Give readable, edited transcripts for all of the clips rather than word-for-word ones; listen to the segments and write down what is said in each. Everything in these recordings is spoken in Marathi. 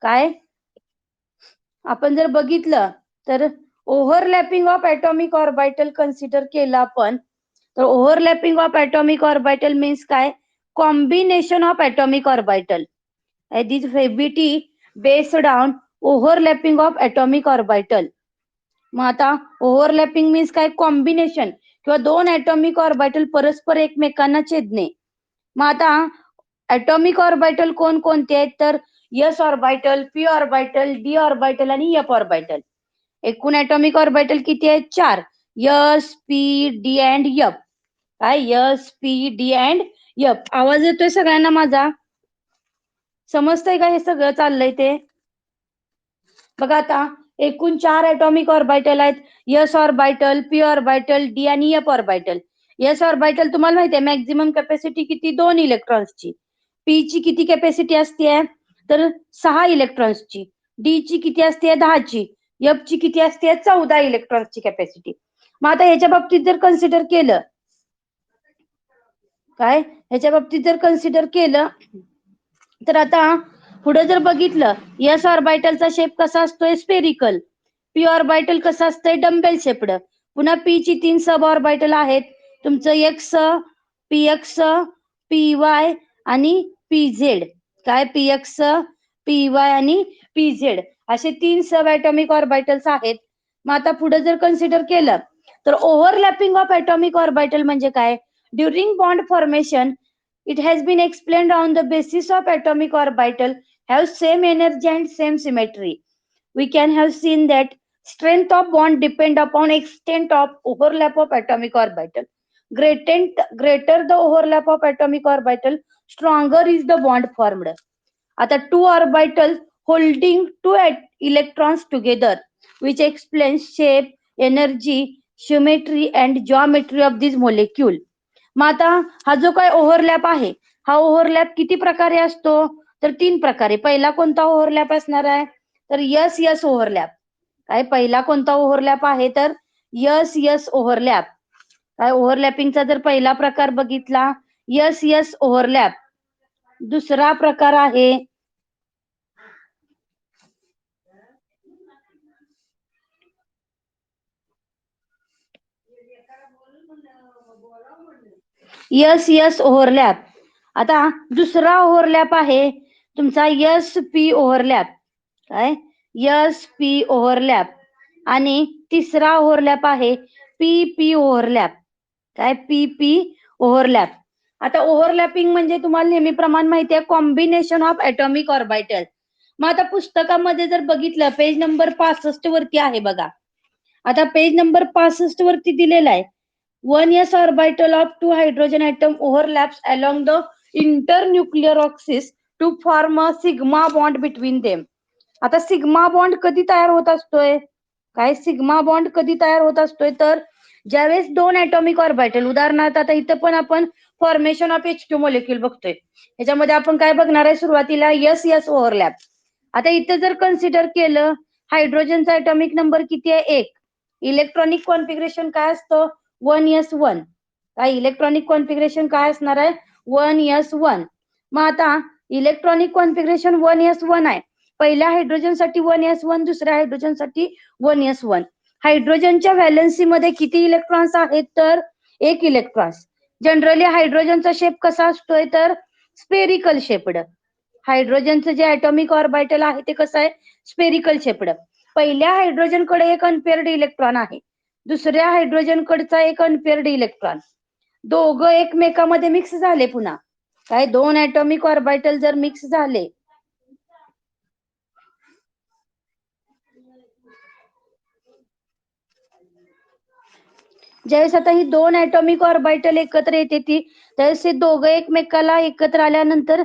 काय आपण जर बघितलं तर overlapping of atomic orbital consider केलं आपण, तर overlapping of atomic orbital means काय, combination of atomic orbital. This फेबिटी based on overlapping of atomic orbital. मग आता ओव्हरलॅपिंग मीन्स काय, कॉम्बिनेशन किंवा दोन ॲटॉमिक ऑर्बिटल परस्पर एकमेकांना छेदणे. मग आता ॲटॉमिक ऑर्बिटल कोणकोणते आहेत, तर S orbital, P orbital, D orbital आणि एफ ऑर्बिटल. एकूण ॲटॉमिक ऑर्बिटल किती आहेत, 4. S, P, D and F. काय, S, P, D and F. आवाज येतोय सगळ्यांना माझा? समजतंय का हे सगळं चाललंय ते? बघा आता एकूण 4 ॲटॉमिक ऑर्बिटल आहेत. S orbital, P orbital, D आणि एफ ऑर्बिटल. एस ऑर्बिटल तुम्हाला माहिती आहे मॅक्झिमम कॅपॅसिटी किती, 2 इलेक्ट्रॉन्सची. पी ची किती कॅपॅसिटी असते, तर 6 इलेक्ट्रॉन्सची. डी ची किती असते, 10 ची. एफ ची किती असते, 14 इलेक्ट्रॉन्सची कॅपॅसिटी. मग आता ह्याच्या बाबतीत जर कन्सिडर केलं, काय ह्याच्या बाबतीत जर कन्सिडर केलं तर आता पुढे जर बघितलं, एस ऑर्बिटलचा शेप कसा असतोय, स्पेरिकल. पी ऑर्बिटल कसं असतंय, डंबेल शेप्ड. पुन्हा पी ची 3 सब ऑर्बिटल आहेत, तुमचं x, P x, P Y आणि पी झेड. काय, पी एक्स, पी वाय आणि पी झेड असे 3 सब ॲटॉमिक ऑर्बिटल्स आहेत. मग आता पुढे जर कन्सिडर केलं तर ओव्हरलॅपिंग ऑफ ॲटॉमिक ऑर्बिटल म्हणजे काय, during bond formation it has been explained on the basis of atomic orbital have same energy and same symmetry. We can have seen that strength of bond depend upon extent of overlap of atomic orbital. Greater the overlap of atomic orbital, stronger is the bond formed. आता 2 orbitals holding 2 electrons together, which explains shape, energy, symmetry and geometry of this molecule. मग आता हा जो काय ओव्हरलॅप आहे, हा ओव्हरलॅप किती प्रकारे असतो, तर 3 प्रकारे. पहिला कोणता ओव्हरलॅप असणार आहे, तर यस यस ओव्हरलॅप. काय, पहिला कोणता ओव्हरलॅप आहे, तर यस यस ओव्हरलॅप. काय, ओव्हरलॅपिंगचा जर पहिला प्रकार बघितला, यस यस ओव्हरलॅप. दुसरा प्रकार आहे यस यस ओव्हरलॅप. आता दुसरा ओव्हरलॅप आहे तुमचा यस पी ओव्हरलॅप. काय, यस पी ओव्हरलॅप. आणि तिसरा ओव्हरलॅप आहे पी पी ओव्हरलॅप. काय, पी पी ओव्हरलॅप. आता ओव्हरलॅपिंग म्हणजे तुम्हाला नेहमीप्रमाणे माहिती आहे, कॉम्बिनेशन ऑफ ॲटॉमिक ऑर्बिटल. मग आता पुस्तकामध्ये जर बघितलं, पेज नंबर 65 वरती आहे बघा. आता पेज नंबर 65 वरती दिलेला आहे, 1s orbital of 2 hydrogen atom overlaps along the internuclear axis to form a sigma bond between them. आता सिग्मा बॉन्ड कधी तयार होत असतोय, काय, सिग्मा बॉन्ड कधी तयार होत असतोय, तर ज्यावेळेस 2 ॲटॉमिक ऑर्बिटल, उदाहरणार्थ आता इथं पण आपण फॉर्मेशन ऑफ H2 मॉलिक्यूल बघतोय. ह्याच्यामध्ये आपण काय बघणार आहे, सुरुवातीला यस यस ओव्हरलॅप. आता इथं जर कन्सिडर केलं, हायड्रोजनचा ॲटॉमिक नंबर किती आहे, 1. इलेक्ट्रॉनिक कॉन्फिगरेशन काय असतं, 1s1. काय, इलेक्ट्रॉनिक कॉन्फिगरेशन काय असणार आहे, 1s1. मग आता इलेक्ट्रॉनिक कॉन्फिगरेशन 1s1 आहे. पहिल्या हायड्रोजनसाठी 1s1, दुसऱ्या हायड्रोजनसाठी 1s1. हायड्रोजनच्या व्हॅलेन्सीमध्ये किती इलेक्ट्रॉन्स आहेत, तर 1 इलेक्ट्रॉन्स. जनरली हायड्रोजनचा शेप कसा असतोय, तर स्पेरिकल शेप्ड. हायड्रोजनचं जे ॲटॉमिक ऑर्बिटल आहे ते कसं आहे, स्पेरिकल शेप्ड. पहिल्या हायड्रोजनकडे एक अनपेअर्ड इलेक्ट्रॉन आहे, दुसऱ्या हायड्रोजनकडचा एक अनपेअर्ड इलेक्ट्रॉन. दोघं एकमेकांमध्ये मिक्स झाले. पुन्हा काय, 2 ॲटॉमिक ऑर्बिटल जर मिक्स झाले, ज्यावेळेस आता ही 2 ॲटॉमिक ऑर्बिटल एकत्र येते ती, त्यावेळेस हे दोघं एकमेकाला एकत्र आल्यानंतर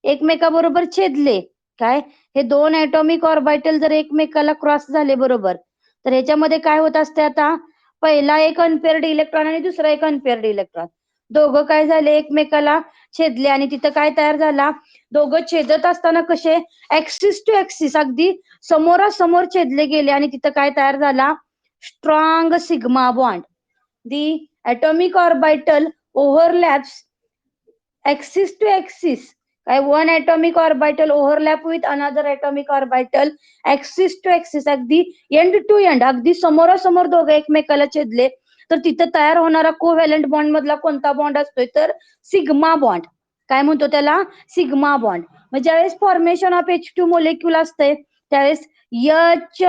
एकमेकाबरोबर छेदले. काय, हे 2 ॲटॉमिक ऑर्बिटल जर एकमेकाला क्रॉस झाले बरोबर, तर ह्याच्यामध्ये काय होत असते, आता पहिला एक अनपेअर्ड इलेक्ट्रॉन आणि दुसरा एक अनपेअर्ड इलेक्ट्रॉन, दोघं काय झाले, एकमेकाला छेदले. आणि तिथं काय तयार झाला, दोघं छेदत असताना कसे, ऍक्सिस टू ऍक्सिस, अगदी समोरासमोर छेदले गेले. आणि तिथं काय तयार झाला, strong sigma bond. The atomic orbital overlaps axis to axis काय one atomic orbital overlap with another atomic orbital axis to axis, अगदी एंड टू एंड, अगदी समोरासमोर दोघं एकमेकाला छेदले तर तिथं तयार होणारा कोव्हॅलंट बॉन्ड मधला कोणता बॉन्ड असतोय तर सिग्मा बॉन्ड. काय म्हणतो त्याला? Sigma bond. म्हणजे ज्यावेळेस फॉर्मेशन ऑफ H2 मोलेक्युल असते त्यावेळेस H.H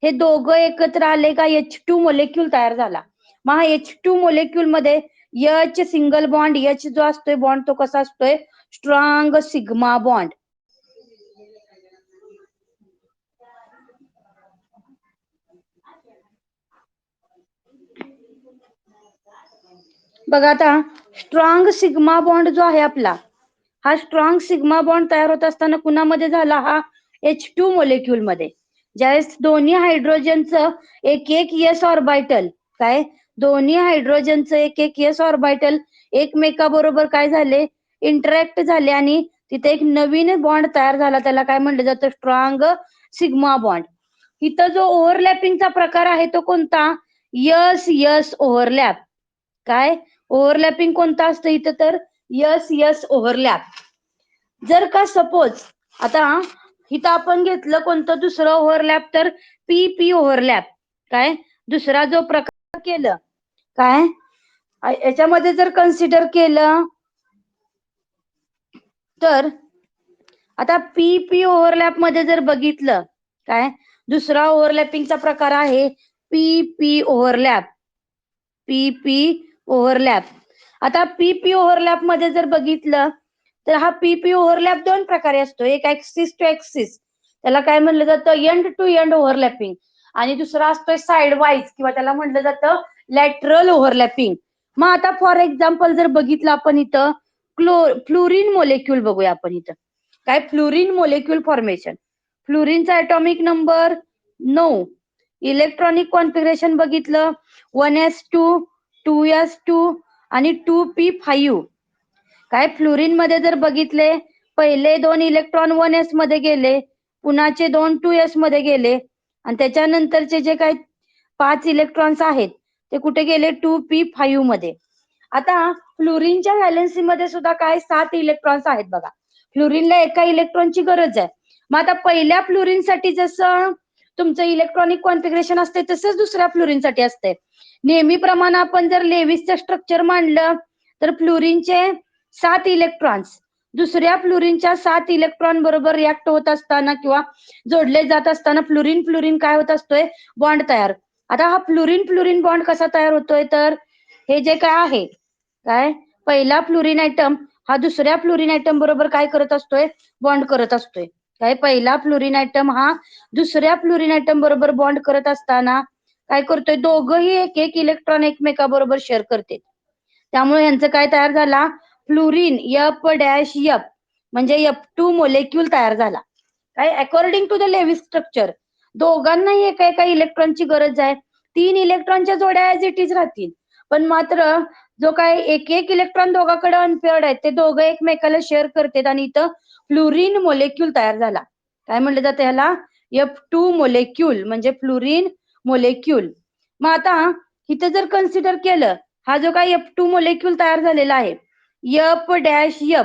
हे दोघं एकत्र आले का H2 मोलेक्युल तयार झाला. मग हा H2 मोलेक्युल मध्ये H सिंगल बॉन्ड, H जो असतोय बॉन्ड तो कसा असतोय? Strong sigma bond. बघा आता स्ट्रॉंग सिग्मा बॉन्ड जो आहे आपला, हा स्ट्रॉंग सिग्मा बॉन्ड तयार होत असताना कुणामध्ये झाला? हा H2 मोलेक्युल मध्ये. ज्यावेळेस दोन्ही हायड्रोजनचं एक एक एस ऑर्बिटल, काय दोन्ही हायड्रोजनचं एक एक एस ऑर्बिटल एकमेकाबरोबर काय झाले? इंटरॅक्ट झाले आणि तिथे एक नवीन बॉन्ड तयार झाला, त्याला काय म्हणलं जातं? Strong sigma bond. इथं जो ओव्हरलॅपिंगचा प्रकार आहे तो कोणता? Yes yes overlap. काय ओव्हरलॅपिंग कोणता असतं इथं? तर यस यस ओव्हरलॅप. जर का सपोज आता इथं आपण घेतलं कोणतं दुसरं ओव्हरलॅप तर पी पी ओव्हरलॅप. काय दुसरा जो प्रकार केलं, काय याच्यामध्ये जर कन्सिडर केलं तर आता पी पी ओव्हरलॅप मध्ये जर बघितलं, काय दुसरा ओव्हरलॅपिंगचा प्रकार आहे P P overlap. P P overlap. आता पी पी ओव्हरलॅप मध्ये जर बघितलं तर हा पी पी ओव्हरलॅप दोन प्रकारे असतो. एक ऍक्सिस टू ऍक्सिस, त्याला काय म्हणलं जातं? End to end overlapping. आणि दुसरा असतोय साइड वाईज किंवा त्याला म्हणलं जातं लॅटरल ओव्हरलॅपिंग. मग आता फॉर एक्झाम्पल जर बघितलं आपण इथं फ्लोरीन मोलेक्युल बघूया आपण इथं. काय फ्लोरीन मोलेक्युल फॉर्मेशन. फ्लोरीनचा ॲटॉमिक नंबर 9. इलेक्ट्रॉनिक कॉन्फिगरेशन बघितलं 1s2 2s2 आणि 2p5. काय फ्लोरीन मध्ये जर बघितले पहिले दोन इलेक्ट्रॉन 1s मध्ये गेले, पुन्हाचे दोन 2s मध्ये गेले आणि त्याच्यानंतरचे जे काही 5 इलेक्ट्रॉन्स आहेत ते कुठे गेले? 2p5 मध्ये. आता फ्लोरीनच्या व्हॅलेन्सी मध्ये सुद्धा काय 7 इलेक्ट्रॉन्स आहेत बघा. फ्लोरीनला एका इलेक्ट्रॉनची गरज आहे. मग आता पहिल्या फ्लोरीनसाठी जसं तुमचं इलेक्ट्रॉनिक कॉन्फिगरेशन असते तसंच दुसऱ्या फ्लोरीनसाठी असते. नेहमीप्रमाणे आपण जर लेविसचं स्ट्रक्चर मांडलं तर फ्लोरीनचे 7 इलेक्ट्रॉन्स दुसऱ्या फ्लोरीनच्या 7 इलेक्ट्रॉन बरोबर रिॲक्ट होत असताना किंवा जोडले जात असताना फ्लोरीन फ्लोरीन काय होत असतोय? बॉन्ड तयार. आता हा फ्लोरीन फ्लोरीन बॉन्ड कसा तयार होतोय? तर हे जे काय आहे, काय पहिला फ्लोरीन ॲटम हा दुसऱ्या फ्लोरीन ॲटम बरोबर काय करत असतोय? बॉन्ड करत असतोय. काय पहिला फ्लोरीन ॲटम हा दुसऱ्या फ्लोरीन ॲटम बरोबर बॉन्ड करत असताना काय करतोय? दोघंही एक एक इलेक्ट्रॉन एकमेकाबरोबर शेअर करते. त्यामुळे यांचं काय तयार झाला? फ्लोरीन F-F म्हणजे F2 मोलेक्युल तयार झाला. काय according to the Lewis structure दोघांनाही एका एका इलेक्ट्रॉनची गरज आहे. 3 इलेक्ट्रॉनच्या जोड्या ऍज इट इज राहतील, पण मात्र जो काय एक एक इलेक्ट्रॉन दोघांकडे अनपेअर्ड आहेत ते दोघं एकमेकाला शेअर करतात आणि इथं फ्लोरीन मोलेक्युल तयार झाला. काय म्हणलं जातं ह्याला? F2 मोलेक्युल म्हणजे फ्लोरीन मोलेक्युल. मग आता इथं जर कन्सिडर केलं हा जो काही F2 मोलेक्युल तयार झालेला आहे F-F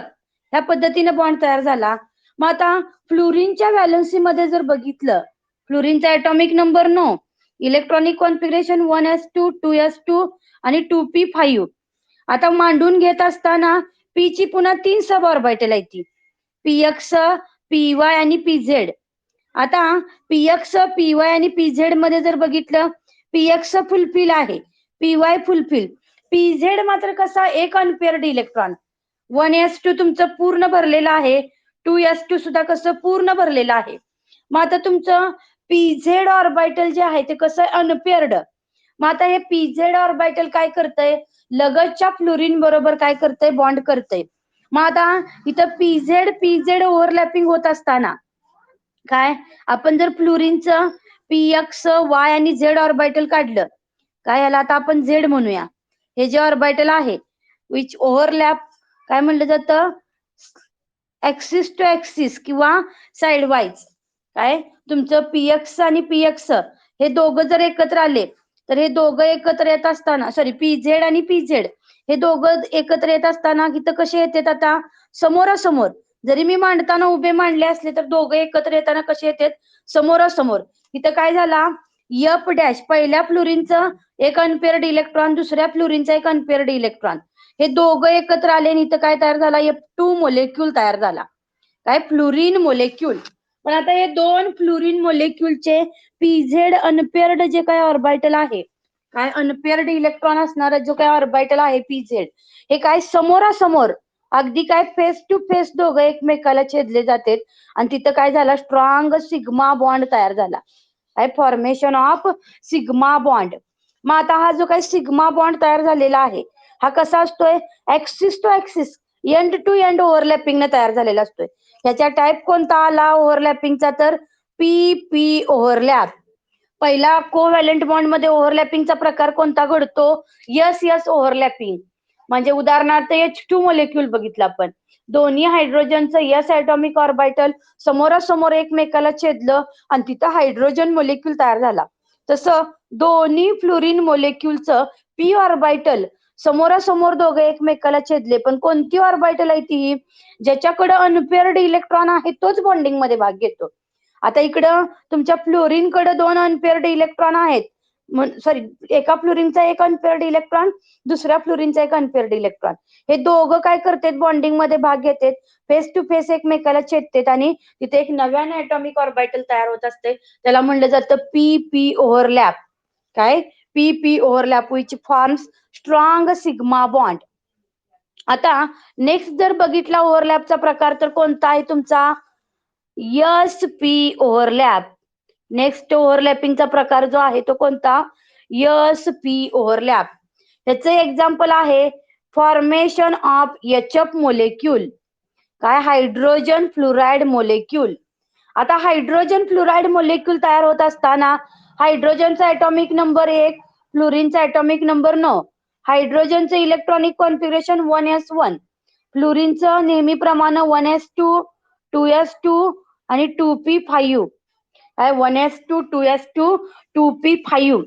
ह्या पद्धतीने बॉन्ड तयार झाला. मग आता फ्लोरीनच्या व्हॅलेन्सी मध्ये जर बघितलं, फ्लोरीनचा atomic number 9, electronic configuration 1s2 2s2 आणि 2p5. आता मांडून घेत असताना पी ची पुन्हा 3 सब ऑर्बिटल आहेत ती px py आणि pz. आता px py आणि pz मध्ये जर बघितलं px फुलफिल आहे, py फुलफिल, pz मात्र कसा एक अनपेअर्ड इलेक्ट्रॉन. 1s2 तुमचं पूर्ण भरलेलं आहे, 2s2 सुद्धा कसं पूर्ण भरलेलं आहे. मग आता तुमचं pz ऑर्बिटल जे आहे ते कसं अनपेअर्ड. मग आता हे pz ऑर्बिटल काय करतंय? लगतच्या फ्लोरीन बरोबर काय करतंय? बॉन्ड करतंय. मग आता इथं pz ओव्हरलॅपिंग होत असताना काय आपण जर फ्लोरीनचं px y आणि z ऑर्बिटल काढलं, काय याला आता आपण z म्हणूया. हे जे ऑर्बिटल आहे विच ओव्हरलॅप काय म्हणलं जातं? ऍक्सिस टू ऍक्सिस किंवा साइड वाईज. काय तुमचं px आणि px हे दोघं जर एकत्र आले तर हे दोघं एकत्र येत असताना pz आणि pz हे दोघं एकत्र येत असताना इथं कसे येतात आता समोरासमोर. जरी मी मांडताना उभे मांडले असले तर दोघं एकत्र येताना कसे येतात समोरासमोर. इथं काय झाला एफ डॅश पहिल्या फ्लोरीनचं एक अनपेअर्ड इलेक्ट्रॉन दुसऱ्या फ्लोरीनचा एक अनपेअर्ड इलेक्ट्रॉन हे दोघं एकत्र आले आणि इथं काय तयार झाला F2 मोलेक्यूल तयार झाला. काय फ्लोरीन मोलेक्यूल. पण आता हे दोन फ्लोरीन मोलेक्यूलचे पीझेड अनपेअर्ड जे काय ऑर्बिटल आहे काय अनपेअर्ड इलेक्ट्रॉन असणारा जो काय ऑर्बिटल आहे पीझेड हे काय समोरासमोर अगदी काय फेस टू फेस दोघं एकमेकाला छेदले जातात आणि तिथं काय झालं स्ट्रॉंग सिग्मा बॉन्ड तयार झाला. काय फॉर्मेशन ऑफ सिग्मा बॉन्ड. मग आता हा जो काही सिग्मा बॉन्ड तयार झालेला आहे हा कसा असतोय axis to axis end to end overlapping न तयार झालेला असतोय. याचा टाईप कोणता आला ओव्हरलॅपिंगचा तर पी ओव्हरलॅप. पहिला कोव्हॅलेंट बॉन्ड मध्ये ओव्हरलॅपिंगचा प्रकार कोणता घडतो यस ओव्हरलॅपिंग. म्हणजे उदाहरणार्थ H2 मोलेक्यूल बघितलं आपण दोन्ही हायड्रोजनचं यस ऍटॉमिक ऑर्बिटल समोरासमोर एकमेकाला छेदलं आणि तिथं हायड्रोजन मोलेक्यूल तयार झाला. तसं दोन्ही फ्लोरीन मोलेक्यूलचं पी ऑर्बिटल समोरासमोर दोघे एकमेकाला छेदले पण कोणती ऑर्बिटल आहे ती ज्याच्याकडे अनपेअर्ड इलेक्ट्रॉन आहे तोच बॉन्डिंग मध्ये भाग घेतो. आता इकडं तुमच्या फ्लोरीनकडे दोन अनपेअर्ड इलेक्ट्रॉन आहेत सॉरी एका फ्लोरीनचा एक अनपेअर्ड इलेक्ट्रॉन दुसऱ्या फ्लोरीनचा एक अनपेअर्ड इलेक्ट्रॉन हे दोघं काय करतात बॉन्डिंग मध्ये भाग घेतात फेस टू फेस एकमेकाला छेदतात आणि तिथे एक नव्याने ऍटॉमिक ऑर्बिटल तयार होत असते त्याला म्हणलं जातं पी ओव्हरलॅप. काय P overlap which forms strong sigma bond. आता नेक्स्ट जर बघितला ओव्हरलॅपचा प्रकार तर कोणता आहे तुमचा यस पी ओव्हरलॅप. नेक्स्ट ओव्हरलॅपिंगचा प्रकार जो आहे तो कोणता यस पी ओव्हरलॅप. त्याचे एक्झाम्पल आहे फॉर्मेशन ऑफ एचएफ मोलेक्यूल काय हायड्रोजन फ्लोराइड मोलेक्यूल. आता हायड्रोजन फ्लोराइड मोलेक्यूल तयार होत असताना हायड्रोजनचा ऍटॉमिक नंबर 1 फ्लोरीनचा ऍटॉमिक नंबर 9 हायड्रोजनचं इलेक्ट्रॉनिक कॉन्फिगरेशन 1s1 फ्लोरीनचं नेहमीप्रमाणे 1s2 2s2 आणि 2p5 काय 1s2 2s2 2p5.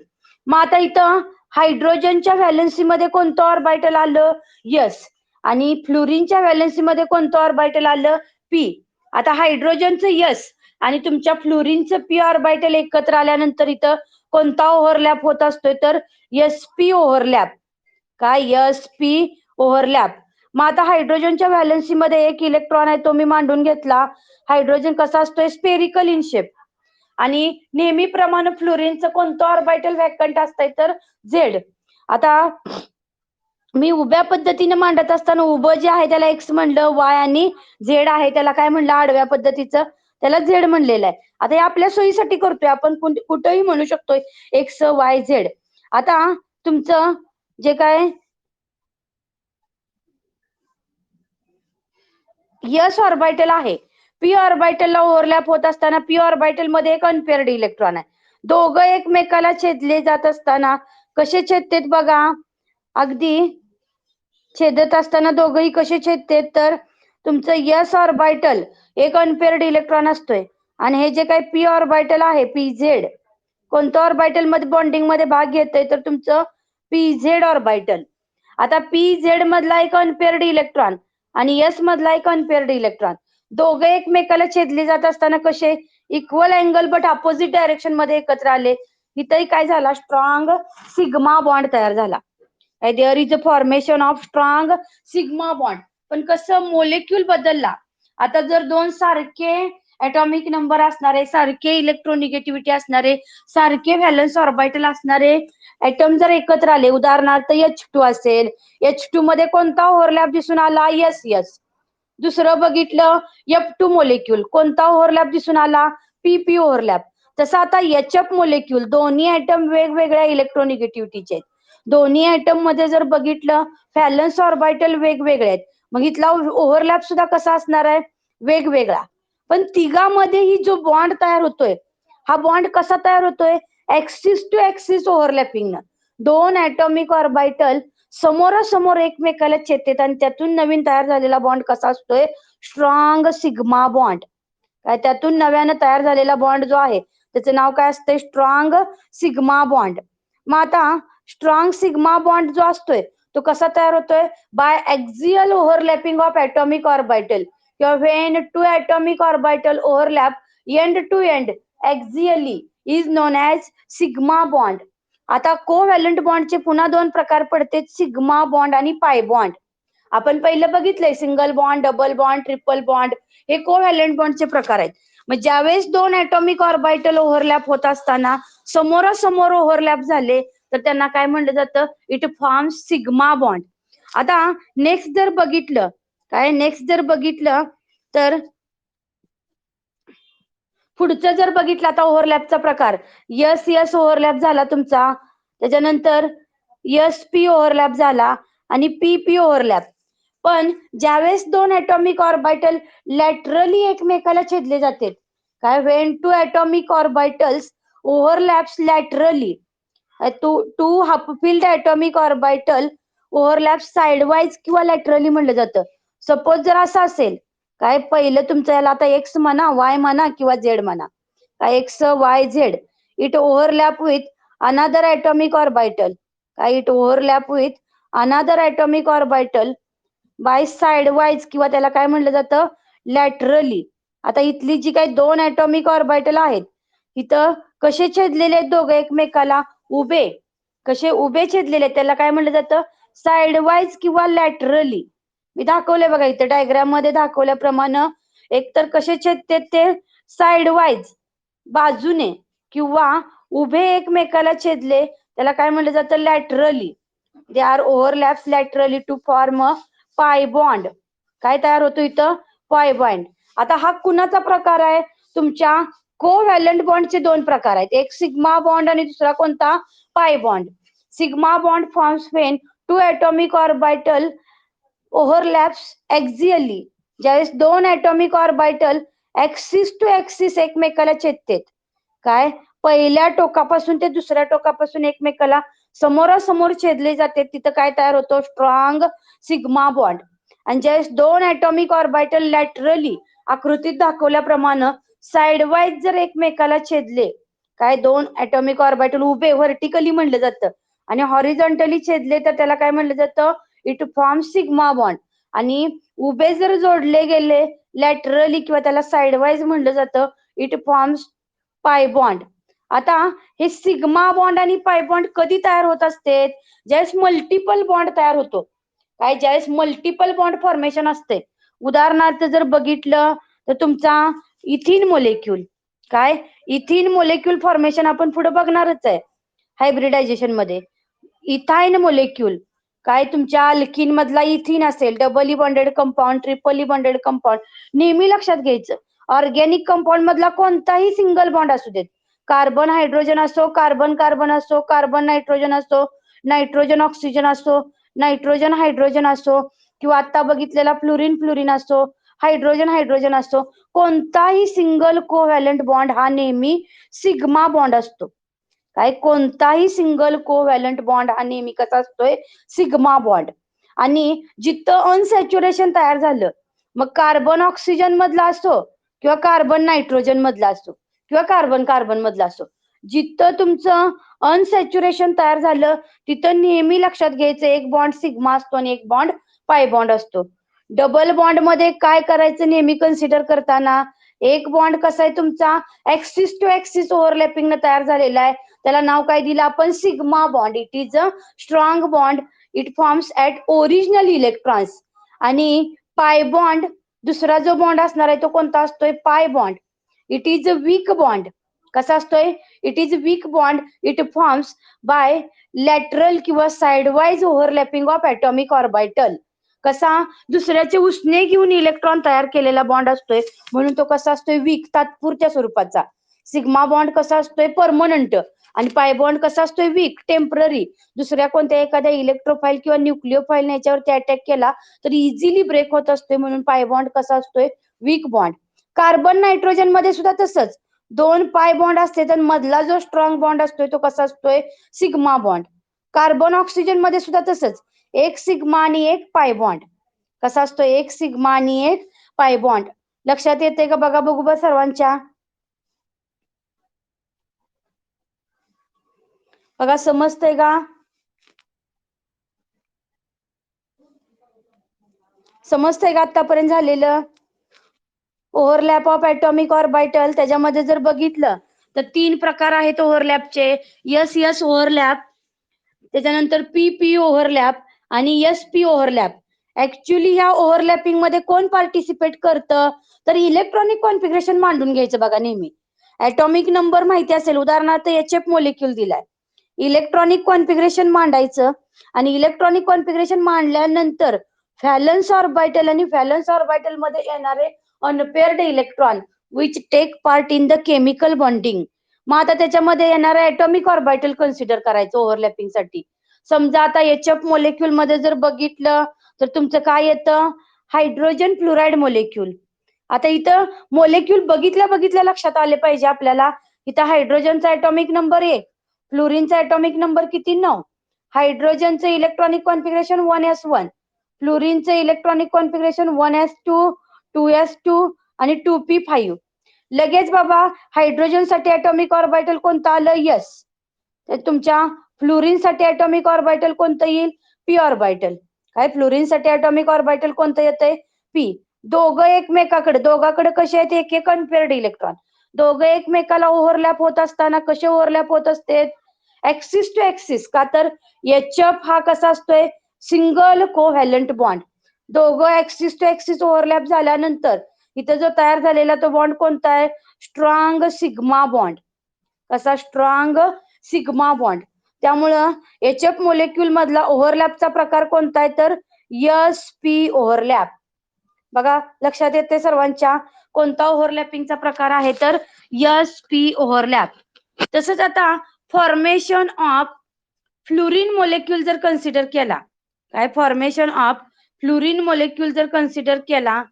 मग आता इथं हायड्रोजनच्या व्हॅलेन्सी मध्ये कोणतं ऑर्बिटल आलं यस आणि फ्लोरीनच्या व्हॅलेन्सी मध्ये कोणतं ऑर्बिटल आलं पी. आता हायड्रोजनचं यस आणि तुमच्या फ्लोरीनचं पी ऑर्बिटल एकत्र आल्यानंतर इथं कोणता ओव्हरलॅप होत असतोय तर sp ओव्हरलॅप. काय sp ओव्हरलॅप. मग आता हायड्रोजनच्या व्हॅलेन्सी मध्ये एक इलेक्ट्रॉन आहे तो मी मांडून घेतला. हायड्रोजन कसा असतोय स्पेरिकल इन शेप आणि नेहमीप्रमाणे फ्लोरीनचं कोणतं ऑर्बिटल व्हॅकंट असतंय तर झेड. आता मी उभ्या पद्धतीने मांडत असताना उभं जे आहे त्याला एक्स म्हणलं वाय आणि झेड आहे त्याला काय म्हणलं आडव्या पद्धतीचं त्याला झेड म्हणलेलं आहे. आता हे आपल्या सोयीसाठी करतोय आपण कुठेही म्हणू शकतोय एक्स वाय झेड. आता तुमचं जे काय यस ऑर्बिटल आहे पी ऑर्बिटलला ओव्हरलॅप होत असताना पी ऑर्बिटल मध्ये एक अनपेअर्ड इलेक्ट्रॉन आहे दोघं एकमेकाला छेदले जात असताना कसे छेदतात बघा अगदी छेदत असताना दोघंही कसे छेदतात तर तुमचं यस ऑर्बिटल एक अनपेअर्ड इलेक्ट्रॉन असतोय आणि हे जे काही पी ऑर्बिटल आहे पीझेड कोणत्या ऑर्बिटल मध्ये बॉन्डिंग मध्ये भाग घेतोय तर तुमचं पीझेड ऑर्बिटल. आता पीझेड मधला एक अनपेअर्ड इलेक्ट्रॉन आणि यस मधला एक अनपेअर्ड इलेक्ट्रॉन दोघे एकमेकाला छेदले जात असताना कसे equal angle but opposite direction मध्ये एकत्र आले इथंही काय झाला स्ट्रॉंग सिग्मा बॉन्ड तयार झाला. There is a formation of strong sigma bond. पण कसं मोलेक्यूल बदलला. आता जर दोन सारखे ऍटॉमिक नंबर असणारे सारखे इलेक्ट्रोनिगेटिव्हिटी असणारे सारखे व्हॅलन्स ऑर्बिटल असणारे ऍटम जर एकत्र आले उदाहरणार्थ H2 असेल H2 मध्ये कोणता ओव्हरलॅप दिसून आला यस. दुसरं बघितलं F2 मोलेक्यूल कोणता ओव्हरलॅप दिसून आला पी ओव्हरलॅप. तसं आता HF मोलेक्यूल दोन्ही ऍटम वेगवेगळ्या इलेक्ट्रोनिगेटिव्हिटीचे आहेत दोन्ही ऍटम मध्ये जर बघितलं व्हॅलन्स ऑर्बिटल वेगवेगळे आहेत मग इथला ओव्हरलॅप सुद्धा कसा असणार आहे वेगवेगळा. पण तिघामध्येही जो बॉन्ड तयार होतोय हा बॉन्ड कसा तयार होतोय ऍक्सिस टू ऍक्सिस ओव्हरलॅपिंग दोन ऍटॉमिक ऑर्बिटल समोरासमोर एकमेकाला छेदतात आणि त्यातून नवीन तयार झालेला बॉन्ड कसा असतोय स्ट्रॉंग सिग्मा बॉन्ड. काय त्यातून नव्यानं तयार झालेला बॉन्ड जो आहे त्याचं नाव काय असतंय स्ट्रॉंग सिग्मा बॉन्ड. मग आता स्ट्रॉंग सिग्मा बॉन्ड जो असतोय तो कसा तयार होतोय? By axial overlapping of atomic orbital किंवा when two atomic orbital overlap end to end axially is known as sigma bond. आता कोव्हॅलंट बॉन्डचे पुन्हा दोन प्रकार पडते, सिग्मा बॉन्ड आणि पाय बॉन्ड. आपण पहिलं बघितलंय single bond, double bond, triple bond, हे कोव्हॅलंट बॉन्डचे प्रकार आहेत. मग ज्यावेळेस दोन ऍटॉमिक ऑर्बिटल ओव्हरलॅप होत असताना समोरासमोर ओव्हरलॅप झाले तर त्यांना काय म्हणलं जातं? It forms sigma bond. आता नेक्स्ट जर बघितलं तर पुढचं जर बघितलं आता ओव्हरलॅपचा प्रकार, यस यस ओव्हरलॅप झाला तुमचा, त्याच्यानंतर यस पी ओव्हरलॅप झाला आणि पी पी ओव्हरलॅप. पण ज्यावेळेस दोन ऍटॉमिक ऑर्बिटल लॅटरली एकमेकाला छेदले जाते, काय? When two atomic orbitals overlaps laterally, two half filled atomic orbital overlap sideways किंवा लॅटरली म्हणलं जातं. सपोज जर असं असेल, काय? पहिलं तुमचं याला आता एक्स म्हणा, वाय म्हणा किंवा झेड म्हणा, काय? X Y Z, it overlap with another atomic orbital, काय? It overlap with another atomic orbital by sideways किंवा त्याला काय म्हणलं जातं? लॅटरली. आता इथली जी काही दोन ऍटॉमिक ऑर्बिटल आहेत, इथं कसे छेदलेले आहेत दोघे एकमेकाला? उभे. कसे उभे छेदलेले, त्याला काय म्हणलं जातं? साइडवाईज किंवा लॅटरली. मी दाखवले बघा इथे डायग्राम मध्ये दाखवल्याप्रमाणे, एकतर कसे छेदते ते साइडवाईज बाजूने किंवा उभे एकमेकाला छेदले त्याला काय म्हणलं जातं? Laterally. They are overlaps laterally to form a pi bond. काय तयार होतो इथं? Pi bond. आता हा कुणाचा प्रकार आहे? तुमच्या कोव्हॅलंट बॉन्डचे दोन प्रकार आहेत, एक सिग्मा बॉन्ड आणि दुसरा कोणता? Pi bond. Sigma bond forms when two atomic orbital overlaps axially, ज्यावेळेस दोन atomic orbital axis to axis एकमेकाला छेदतात, काय? पहिल्या टोकापासून ते दुसऱ्या टोकापासून एकमेकाला समोरासमोर छेदले जाते, तिथं काय तयार होतो? Strong sigma bond. आणि ज्यावेळेस दोन ऍटॉमिक ऑर्बिटल लॅटरली आकृतीत दाखवल्याप्रमाणे साइडवाईज जर एकमेकाला छेदले, काय? दोन ऍटॉमिक ऑर्बिटल उभे व्हर्टिकली म्हणलं जातं आणि हॉरिझॉन्टली छेदले तर त्याला काय म्हणलं जातं? It form sigma bond. आणि उभे जर जोडले गेले लॅटरली किंवा त्याला साइडवाईज म्हणलं जातं, इट फॉर्म्स पाय बॉन्ड. आता हे सिग्मा बॉन्ड आणि पाय बॉन्ड कधी तयार होत असते? ज्यावेळेस मल्टिपल बॉन्ड तयार होतो, काय? ज्यावेळेस मल्टिपल बॉन्ड फॉर्मेशन असते. उदाहरणार्थ जर बघितलं तर तुमचा इथिन मोलेक्यूल, काय? इथिन मोलेक्यूल फॉर्मेशन आपण पुढे बघणारच आहे हायब्रिडायझेशन मध्ये. इथाइन मोलेक्यूल, काय? तुमच्या अल्किन मधला इथिन असेल, doubly bonded compound, triply bonded compound. नेहमी लक्षात घ्यायचं, ऑर्गॅनिक कंपाऊंड मधला कोणताही सिंगल बॉन्ड असू देत, कार्बन हायड्रोजन असो, कार्बन कार्बन असो, कार्बन नायट्रोजन असो, नायट्रोजन ऑक्सिजन असो, नायट्रोजन हायड्रोजन असो, किंवा आता बघितलेला फ्लुरिन फ्लुरिन असो, हायड्रोजन हायड्रोजन असो, कोणताही सिंगल कोव्हॅलंट बॉन्ड हा नेहमी सिग्मा बॉन्ड असतो, काय? कोणताही सिंगल कोव्हॅलंट बॉन्ड हा नेहमी कसा असतोय? Sigma bond. आणि जिथं अनसॅच्युरेशन तयार झालं, मग कार्बन ऑक्सिजन मधला असो किंवा कार्बन नायट्रोजन मधला असो किंवा कार्बन कार्बन मधला असो, जिथं तुमचं अनसॅच्युरेशन तयार झालं तिथं नेहमी लक्षात घ्यायचं एक बॉन्ड सिग्मा असतो आणि एक बॉन्ड पाय बॉन्ड असतो. डबल बॉन्ड मध्ये काय करायचं नेहमी कन्सिडर करताना? एक बॉन्ड कसा आहे तुमचा? ऍक्सिस टू ऍक्सिस ओव्हरलॅपिंग तयार झालेला आहे, त्याला नाव काय दिलं आपण? Sigma bond. It is a strong bond, it forms at original electrons. आणि पाय बॉन्ड, दुसरा जो बॉन्ड असणार आहे तो कोणता असतोय? Pi bond. It is a weak bond. कसा असतोय? It is weak bond, it forms by lateral किंवा sideways overlapping of atomic orbital. कसा? दुसऱ्याचे उसने घेऊन इलेक्ट्रॉन तयार केलेला बॉन्ड असतोय, म्हणून तो कसा असतोय? वीक, तात्पुरत्या स्वरूपाचा. सिग्मा बॉन्ड कसा असतोय? परमनंट. आणि पाय बॉन्ड कसा असतोय? Weak, temporary. दुसऱ्या कोणत्या एखाद्या इलेक्ट्रोफाईल किंवा न्यूक्लिओफाईल याच्यावरती अटॅक केला तर इझिली ब्रेक होत असतोय, म्हणून पाय बॉन्ड कसा असतोय? Weak bond. कार्बन नायट्रोजन मध्ये सुद्धा तसंच दोन पाय बॉन्ड असते, तर मधला जो स्ट्रॉंग बॉन्ड असतोय तो कसा असतोय? Sigma bond. कार्बन ऑक्सिजन मध्ये सुद्धा तसंच एक सिग्मा आणि एक पाय बॉन्ड. कसा असतो? एक सिग्मा आणि एक पाय बॉन्ड. लक्षात येते का? बघा बघू बा सर्वांच्या. बघा समजतंय का? समजतंय का आतापर्यंत झालेलं? ओव्हरलॅप ऑफ ऍटॉमिक ऑर्बिटल, त्याच्यामध्ये जर बघितलं तर 3 प्रकार आहेत ओव्हरलॅपचे. यस यस ओव्हरलॅप, त्याच्यानंतर पी पी ओव्हरलॅप आणि एस पी ओव्हरलॅप. ऍक्च्युली ह्या ओव्हरलॅपिंग मध्ये कोण पार्टिसिपेट करतं, तर इलेक्ट्रॉनिक कॉन्फिगरेशन मांडून घ्यायचं बघा नेहमी. ऍटॉमिक नंबर माहिती असेल, उदाहरणार्थ HF मोलिक्यूल दिलाय, इलेक्ट्रॉनिक कॉन्फिगरेशन मांडायचं आणि इलेक्ट्रॉनिक कॉन्फिगरेशन मांडल्यानंतर व्हॅलन्स ऑर्बिटल आणि व्हॅलन्स ऑर्बिटल मध्ये येणारे unpaired electron which take part in the chemical bonding. मग आता त्याच्यामध्ये येणारा ऍटॉमिक ऑर्बिटल कन्सिडर करायचं ओव्हरलॅपिंग साठी. समजा आता HF मोलिक्यूल मध्ये जर बघितलं तर तुमचं काय येतं, हायड्रोजन फ्लोराईड मोलिक्यूल. आता इथं मोलिक्यूल बघितल्या लक्षात आले पाहिजे आपल्याला. इथं हायड्रोजनचा ऍटॉमिक नंबर 1, फ्लोरीनचा ऍटॉमिक नंबर किती 9, हायड्रोजनचं इलेक्ट्रॉनिक कॉन्फिगरेशन 1s1, फ्लोरीनचं इलेक्ट्रॉनिक कॉन्फिगरेशन 1s2, 2s2 आणि 2p5. लगेच बाबा हायड्रोजनसाठी ऍटॉमिक ऑर्बिटल कोणतं आलं, यस. तुमच्या फ्लोरीनसाठी ऍटॉमिक ऑर्बिटल कोणतं येईल, पी ऑर्बिटल. काय फ्लोरीनसाठी ऍटॉमिक ऑर्बिटल कोणतं येतंय, पी. दोघाकडे कसे आहेत, एक एक अनपेअर्ड इलेक्ट्रॉन. दोघं एकमेकाला ओव्हरलॅप होत असताना कसे ओव्हरलॅप होत असते, ऍक्सिस टू ऍक्सिस. का तर HF हा कसा असतोय, सिंगल कोव्हॅलंट बॉन्ड. दोघं ऍक्सिस टू ऍक्सिस ओव्हरलॅप झाल्यानंतर इथं जो तयार झालेला तो बॉन्ड कोणता आहे, स्ट्रॉंग सिग्मा बॉन्ड. कसा, स्ट्रॉंग सिग्मा बॉन्ड. त्यामुळं HF मोलिक्यूल मधला ओव्हरलॅपचा प्रकार कोणता आहे, तर SP ओव्हरलॅप. बघा लक्षात येते सर्वांच्या, कोणता ओव्हरलॅपिंगचा प्रकार आहे, तर SP ओव्हरलॅप. तसंच आता फॉर्मेशन ऑफ फ्लोरीन मोलिक्यूल जर कन्सिडर केला, काय फॉर्मेशन ऑफ फ्लोरीन मोलिक्यूल जर कन्सिडर केला,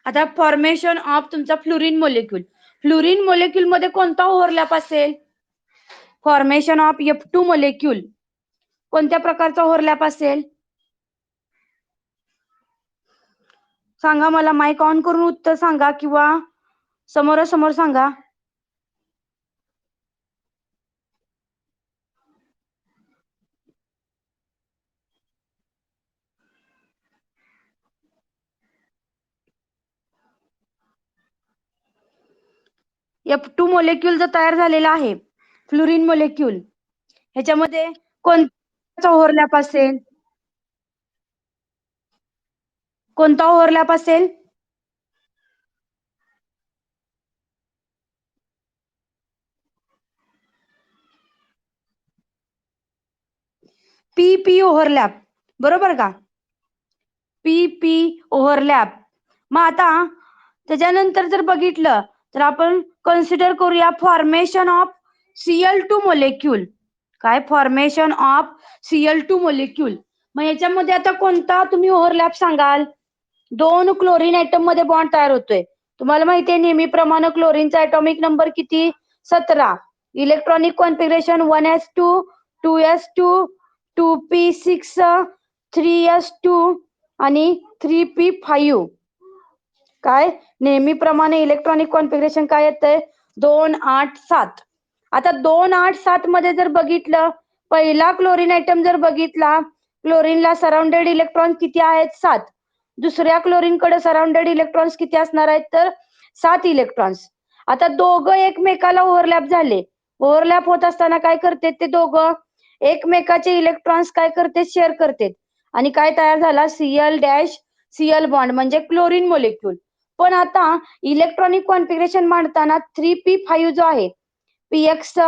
आता फॉर्मेशन ऑफ तुमचा फ्लोरीन मोलिक्यूल, फ्लोरीन मोलिक्यूल मध्ये कोणता ओव्हरलॅप असेल, फॉर्मेशन ऑफ F2 मोलिक्यूल कोणत्या प्रकारचा ओव्हरलॅप असेल, सांगा मला. माईक ऑन करून उत्तर सांगा किंवा समोरासमोर सांगा. F2 मोलिक्यूल जो तयार झालेला आहे, फ्लोरीन मोलिक्यूल, ह्याच्यामध्ये कोणता ओव्हरलॅप असेल, कोणता ओव्हरलॅप असेल, PP ओव्हरलॅप. बरोबर का, PP ओव्हरलॅप. मग आता त्याच्यानंतर जर बघितलं तर आपण कन्सिडर करूया फॉर्मेशन ऑफ Cl2 मोलिक्यूल. काय, फॉर्मेशन ऑफ Cl2 मोलिक्यूल. मग याच्यामध्ये आता कोणता तुम्ही ओव्हरलॅप सांगाल, 2 क्लोरीन ऍटम मध्ये बॉन्ड तयार होतोय. तुम्हाला माहितीये नेहमीप्रमाणे क्लोरीनचा ऍटॉमिक नंबर किती, 17, electronic configuration 1s2, 2s2, 2p6, 3s2 आणि 3p5. काय, नेहमीप्रमाणे इलेक्ट्रॉनिक कॉन्फिगरेशन काय येतंय, 2 8 7. आता 2 8 7 मध्ये जर बघितलं, पहिला क्लोरीन आयटम जर बघितला, क्लोरीनला सराउंडेड इलेक्ट्रॉन किती आहेत, 7. दुसऱ्या क्लोरीनकडे सराउंडेड इलेक्ट्रॉन्स किती असणार आहेत, तर 7 इलेक्ट्रॉन्स. आता दोघं एकमेकाला ओव्हरलॅप झाले. ओव्हरलॅप होत असताना काय करते, ते दोघं एकमेकाचे इलेक्ट्रॉन्स काय करते, शेअर करते आणि काय तयार झाला, Cl-Cl बॉन्ड म्हणजे क्लोरीन मोलिक्यूल. पण आता इलेक्ट्रॉनिक कॉन्फिगरेशन मांडताना 3p5 जो आहे, px,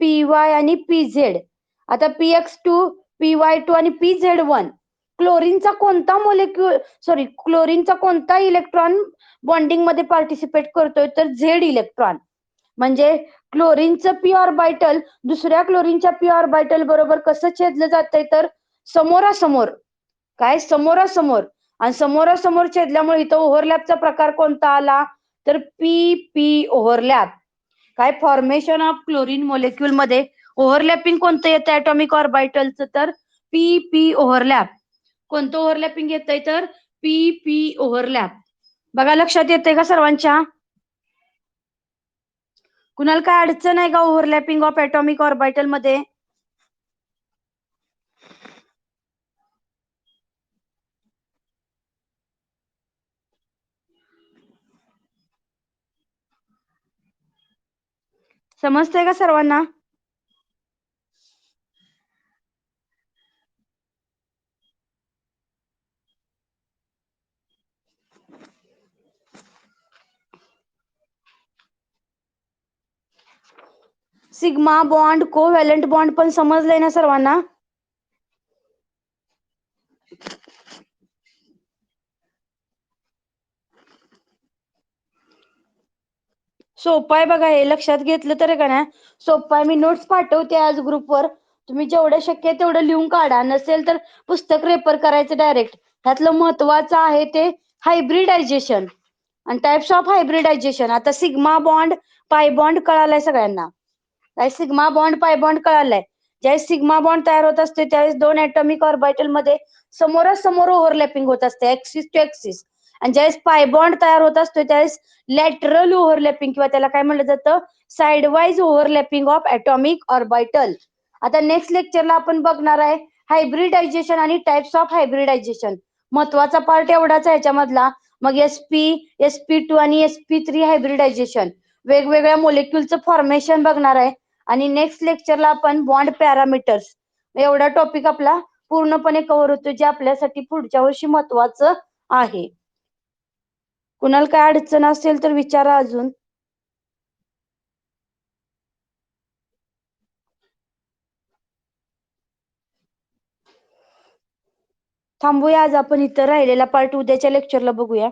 py आणि pz. आता px2, py2 आणि pz1, क्लोरीनचा कोणता मोलिक्यूल, क्लोरीनचा कोणता इलेक्ट्रॉन बॉन्डिंग मध्ये पार्टिसिपेट करतोय, तर झेड इलेक्ट्रॉन. म्हणजे क्लोरीनचं पी ऑर्बिटल दुसऱ्या क्लोरीनच्या पी ऑर्बिटल बरोबर कसं छेदलं जातंय, तर समोरासमोर. काय, समोरासमोर. आणि समोरासमोर छेदल्यामुळे इथं ओव्हरलॅपचा प्रकार कोणता आला, तर PP ओव्हरलॅप. काय, फॉर्मेशन ऑफ क्लोरीन मोलिक्यूल मध्ये ओव्हरलॅपिंग कोणतं येतं ऍटॉमिक ऑर्बिटलचं, तर PP ओव्हरलॅप. कोणतं ओव्हरलॅपिंग येतंय, तर PP ओव्हरलॅप. बघा लक्षात येतंय का सर्वांच्या, कुणाला काय अडचण आहे का ओव्हरलॅपिंग ऑफ ऍटॉमिक ऑर्बिटल मध्ये? समजतंय का सर्वांना? सिग्मा बॉन्ड कोव्हॅलंट बॉन्ड पण समजलंय ना सर्वांना? सोपं आहे बघा, हे लक्षात घेतलं तर का ना सोपं आहे. मी नोट्स पाठवते आज ग्रुपवर, तुम्ही जेवढं शक्य आहे तेवढं लिहून काढा. नसेल तर पुस्तक रेफर करायचं डायरेक्ट. ह्यातलं महत्वाचं आहे ते हायब्रिडायझेशन आणि टाइप्स ऑफ हायब्रिडायझेशन. आता सिग्मा बॉन्ड पाय बॉन्ड कळालाय सगळ्यांना? काय सिग्मा बॉन्ड पाय बॉन्ड कळालाय? ज्यावेळेस सिग्मा बॉन्ड तयार होत असते त्यावेळेस दोन ऍटॉमिक ऑर्बिटल मध्ये समोरासमोर ओव्हरलॅपिंग होत असते, ऍक्सिस टू ऍक्सिस. आणि ज्यावेळेस पाय बॉन्ड तयार होत असतो त्यावेळेस लॅटरल ओव्हरलॅपिंग किंवा त्याला काय म्हणलं जातं, side wise overlapping of atomic orbital. आता नेक्स्ट लेक्चरला आपण बघणार आहे हायब्रिडायझेशन आणि टाइप्स ऑफ हायब्रिडायझेशन. महत्वाचा पार्ट एवढाच आहे ह्याच्यामधला. मग sp2 आणि sp3 हायब्रिडायझेशन, वेगवेगळ्या मोलिक्युलचं फॉर्मेशन बघणार आहे. आणि नेक्स्ट लेक्चरला आपण बॉन्ड पॅरामीटर्स, एवढा टॉपिक आपला पूर्णपणे कव्हर होतो, जे आपल्यासाठी पुढच्या वर्षी महत्वाचं आहे. कुणाला काय अडचण असेल तर विचारा अजून. थांबूया आज आपण इथं, राहिलेला पार्ट उद्याच्या लेक्चरला बघूया.